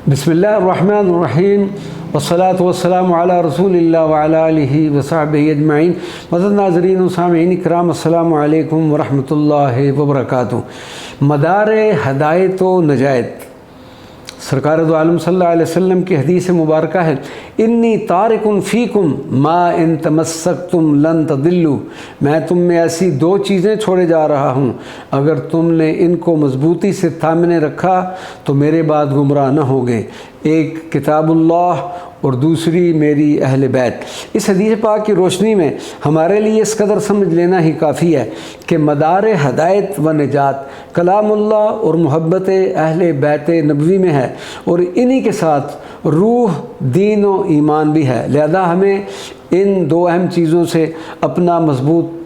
بسم اللہ الرحمن الرحیم والصلاة والسلام علی رسول اللہ وعلی آلہ وصحبہ اجمعین۔ معزز ناظرین و سامعین اکرام، السلام علیکم ورحمۃ اللہ وبرکاتہ۔ مدار ہدایت و نجات سرکار دو عالم صلی اللہ علیہ وسلم کی حدیث مبارکہ ہے، انی تارک فیکم ما ان تمسکتم لن تضلوا، میں تم میں ایسی دو چیزیں چھوڑے جا رہا ہوں، اگر تم نے ان کو مضبوطی سے تھامنے رکھا تو میرے بعد گمراہ نہ ہوگے۔ ایک کتاب اللہ اور دوسری میری اہل بیت۔ اس حدیث پاک کی روشنی میں ہمارے لیے اس قدر سمجھ لینا ہی کافی ہے کہ مدار ہدایت و نجات کلام اللہ اور محبت اہل بیت نبوی میں ہے، اور انہی کے ساتھ روح، دین و ایمان بھی ہے۔ لہذا ہمیں ان دو اہم چیزوں سے اپنا مضبوط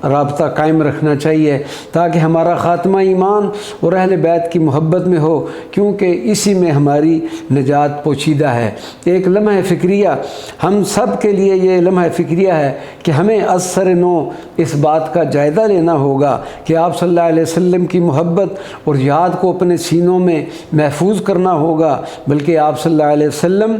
رابطہ قائم رکھنا چاہیے تاکہ ہمارا خاتمہ ایمان اور اہل بیت کی محبت میں ہو، کیونکہ اسی میں ہماری نجات پوشیدہ ہے۔ ایک لمحہ فکریہ ہم سب کے لیے یہ لمحہ فکریہ ہے کہ ہمیں از سر نو اس بات کا جائزہ لینا ہوگا کہ آپ صلی اللہ علیہ وسلم کی محبت اور یاد کو اپنے سینوں میں محفوظ کرنا ہوگا، بلکہ آپ صلی اللہ علیہ وسلم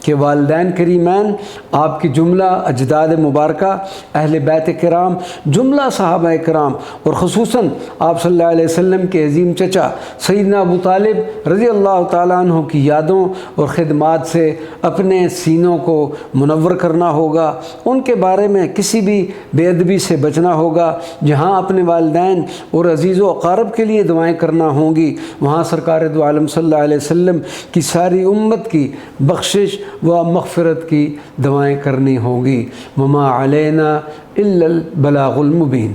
کہ والدین کریمین، آپ کی جملہ اجداد مبارکہ، اہل بیت کرام، جملہ صحابہ کرام، اور خصوصاً آپ صلی اللہ علیہ وسلم کے عظیم چچا سیدنا ابو طالب رضی اللہ تعالیٰ عنہ کی یادوں اور خدمات سے اپنے سینوں کو منور کرنا ہوگا۔ ان کے بارے میں کسی بھی بے ادبی سے بچنا ہوگا۔ جہاں اپنے والدین اور عزیز و اقارب کے لیے دعائیں کرنا ہوں گی، وہاں سرکار دو عالم صلی اللہ علیہ وسلم کی ساری امت کی بخشش و مغفرت کی دعائیں کرنی ہوں گی۔ وما علینا الا البلاغ المبین۔